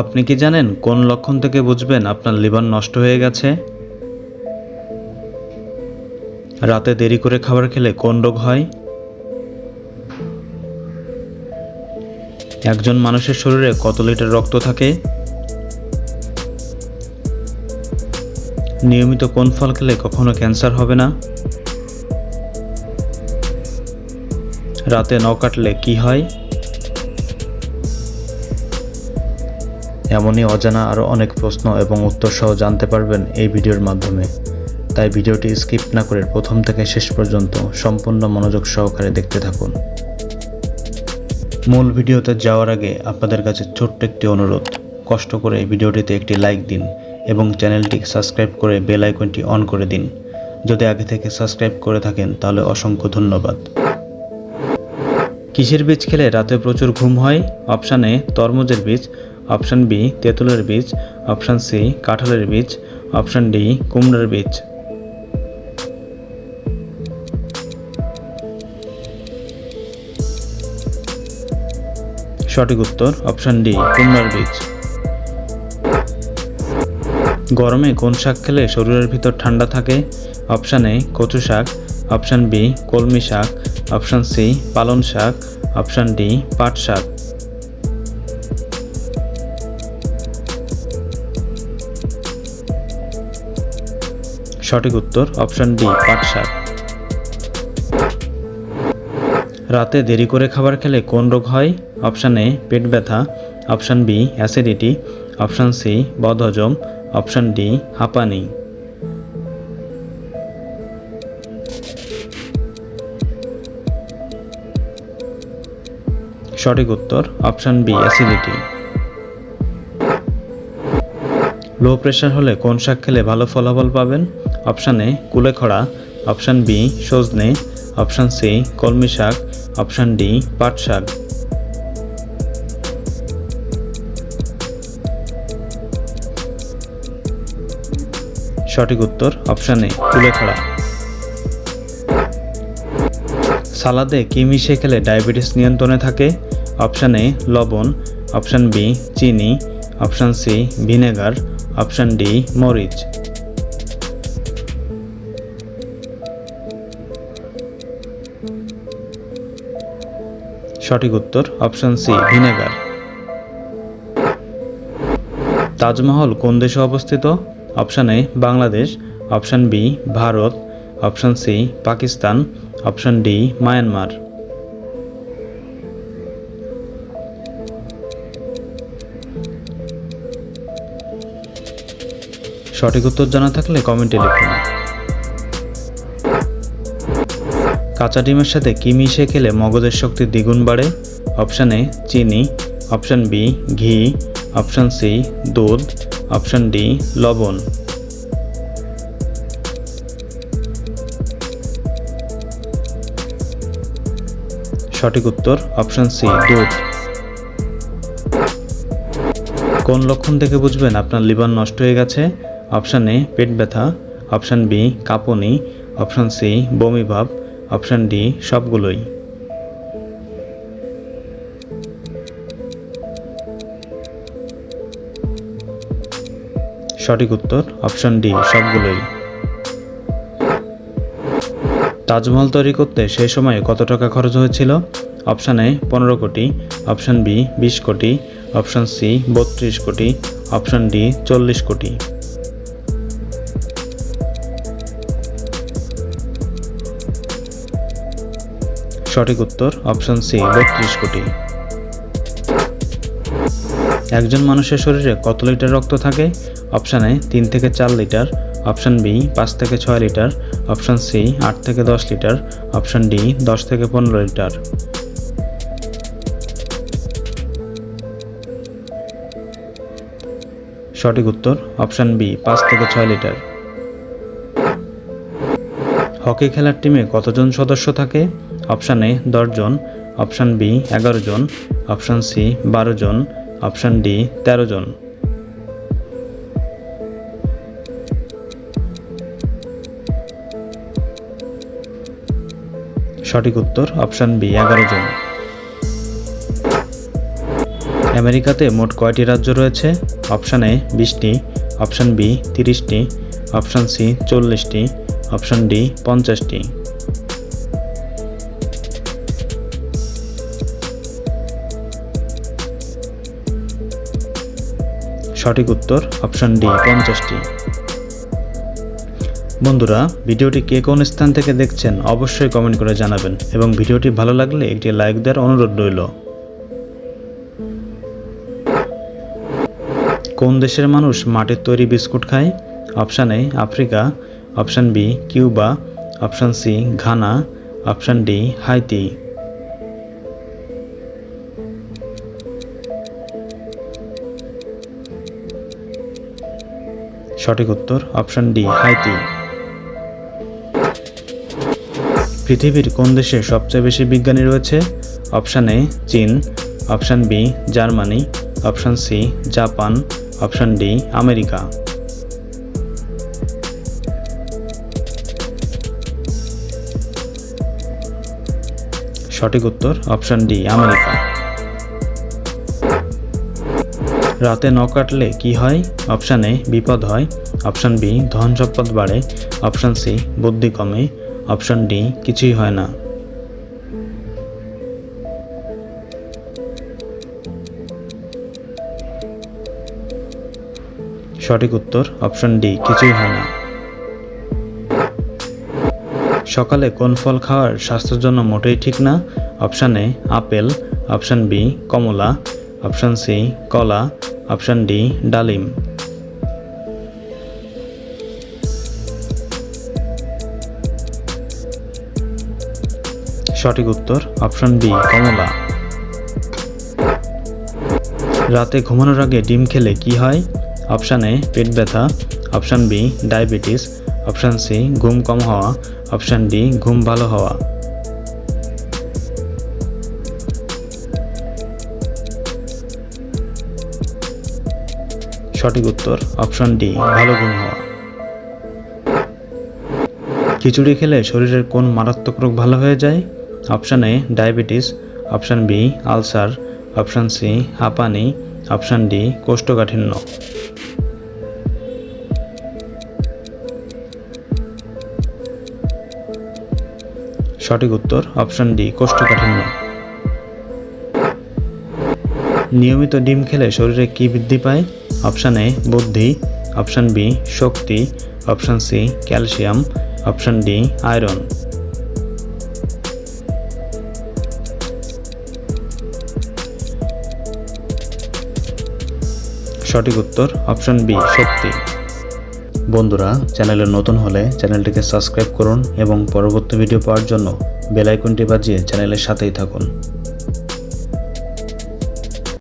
আপনি কি জানেন কোন লক্ষণ থেকে বুঝবেন আপনার লিভার নষ্ট হয়ে গেছে? রাতে দেরি করে খাবার খেলে কোন রোগ হয়? একজন মানুষের শরীরে কত লিটার রক্ত থাকে? নিয়মিত কোন ফল খেলে কখনো ক্যান্সার হবে না? রাতে নখ কাটলে কি হয়? এমনই অজানা আরও অনেক প্রশ্ন এবং উত্তর সহ জানতে পারবেন এই ভিডিওর মাধ্যমে। তাই ভিডিওটি স্কিপ না করে প্রথম থেকে শেষ পর্যন্ত সম্পূর্ণ মনোযোগ সহকারে দেখতে থাকুন। মূল ভিডিওতে যাওয়ার আগে আপনাদের কাছে ছোট্ট একটি অনুরোধ, কষ্ট করে এই ভিডিওটিতে একটি লাইক দিন এবং চ্যানেলটি সাবস্ক্রাইব করে বেল আইকনটি অন করে দিন। যদি আগে থেকে সাবস্ক্রাইব করে থাকেন তাহলে অসংখ্য ধন্যবাদ। কিসের বীজ খেলে রাতে প্রচুর ঘুম হয়? অপশান এ তরমুজের বীজ, অপশান বি তেঁতুলের বীজ, অপশান সি কাঁঠালের বীজ, অপশান ডি কুমড়ার বীজ। সঠিক উত্তর অপশান ডি কুমড়ার বীজ। গরমে কোন শাক খেলে শরীরের ভিতর ঠান্ডা থাকে? অপশান এ কচু শাক, অপশান বি কলমি শাক, অপশান সি পালং শাক, অপশান ডি পাট শাক। সঠিক উত্তর অপশান ডি পাট শাক। রাতে দেরি করে খাবার খেলে কোন রোগ হয়? অপশান এ পেট ব্যথা, option B acidity, option C বদহজম, অপশান ডি হাঁপানি। সঠিক উত্তর option B acidity. Low pressure হলে কোন শাক খেলে ভালো ফলাফল পাবেন? অপশান এ কুলেখড়া, অপশান বি সজনে, অপশান সি কলমি শাক, অপশান ডি পাট শাক। সঠিক উত্তর অপশান এ কুলেখড়া। সালাদে কি মিশিয়ে খেলে ডায়াবেটিস নিয়ন্ত্রণে থাকে? অপশান এ লবণ, অপশান বি চিনি, option C vinegar, option D মরিচ। সঠিক উত্তর অপশান সি ভিনেগার। তাজমহল কোন দেশে অবস্থিত? Option A Bangladesh, option B Bharat, option C Pakistan, option D Myanmar. সঠিক উত্তর জানা থাকলে কমেন্টে লিখুন। কাঁচা ডিমের সাথে কি মিশিয়ে খেলে মগজের শক্তি দ্বিগুণ বাড়ে? অপশান এ চিনি, অপশান বি ঘি, অপশান সি দুধ, অপশান ডি লবণ। সঠিক উত্তর অপশান সি দুধ। কোন লক্ষণ থেকে বুঝবেন আপনার লিভার নষ্ট হয়ে গেছে? অপশান এ পেট ব্যথা, অপশান বি কাঁপুনি, অপশান সি বমি ভাব, অপশান ডি সবগুলোই। সঠিক উত্তর অপশান ডি সবগুলোই। তাজমহল তৈরি করতে সেই সময়ে কত টাকা খরচ হয়েছিল? অপশান এ 15 কোটি, অপশান বি 20 কোটি, অপশান সি 32 কোটি, অপশান ডি 40 কোটি। সঠিক উত্তর অপশান সি 32 কোটি। একজন মানুষের শরীরে কত লিটার রক্ত থাকে? অপশান এ 3 থেকে 4 লিটার, অপশান বি 5 থেকে 6 লিটার, অপশান সি 8 থেকে 10 লিটার, অপশান ডি 10 থেকে 15 লিটার। সঠিক উত্তর অপশান বি 5 থেকে 6 লিটার। হকি খেলার টিমে কতজন সদস্য থাকে? অপশান এ 10 জন, অপশান বি 11 জন, অপশান সি 12 জন, অপশান ডি 13 জন। সঠিক উত্তর অপশান বি 11 জন। আমেরিকাতে মোট কয়টি রাজ্য রয়েছে? অপশান এ 20টি, অপশান বি 30টি, অপশান সি 40টি, অপশান ডি 50টি। সঠিক উত্তর অপশান ডি 50টি। বন্ধুরা, ভিডিওটি কে কোন স্থান থেকে দেখছেন অবশ্যই কমেন্ট করে জানাবেন এবং ভিডিওটি ভালো লাগলে একটি লাইক দেওয়ার অনুরোধ রইল। কোন দেশের মানুষ মাটির তৈরি বিস্কুট খায়? Option A Africa, option B Cuba, option C Ghana, option D Haiti. সঠিক উত্তর অপশান ডি হাইতি। পৃথিবীর কোন দেশে সবচেয়ে বেশি বিজ্ঞানী রয়েছে? অপশান এ চীন, option B Germany, option C Japan, option D America. সঠিক উত্তর অপশান ডি আমেরিকা। রাতে নখ কাটলে কি হয়? অপশান এ বিপদ হয়, অপশান বি ধন সম্পদ বাড়ে, অপশান সি বুদ্ধি কমে, অপশান ডি কিছুই হয় না। সঠিক উত্তর অপশান ডি কিছুই হয় না। সকালে কোন ফল খাওয়ার স্বাস্থ্যের জন্য মোটেই ঠিক না? Option A apple, option B কমলা, অপশান সি কলা, অপশান ডি ডালিম। সঠিক উত্তর অপশান বি কমলা। রাতে ঘুমানোর আগে ডিম খেলে কি হয়? অপশান এ পেট ব্যথা, option B diabetes, option C ঘুম কম হওয়া, অপশান ডি ঘুম ভালো হওয়া। সঠিক উত্তর অপশান ডি ভালো ঘুম হওয়া। খিচুড়ি খেলে শরীরের কোন মারাত্মক রোগ ভালো হয়ে যায়? Option A diabetes, option B ulcer, option C হাঁপানি, অপশান ডি কোষ্ঠকাঠিন্য। সঠিক উত্তর অপশান ডি কোষ্ঠকাঠিন্য। নিয়মিত ডিম খেলে শরীরে কি বৃদ্ধি পায়? অপশান এ বুদ্ধি, অপশান বি শক্তি, option C calcium, option D iron. সঠিক উত্তর অপশান বি শক্তি। বন্ধুরা, চ্যানেলে নতুন হলে চ্যানেলটিকে সাবস্ক্রাইব করুন এবং পরবর্তী ভিডিও পাওয়ার জন্য বেল আইকনটি বাজিয়ে চ্যানেলের সাথেই থাকুন।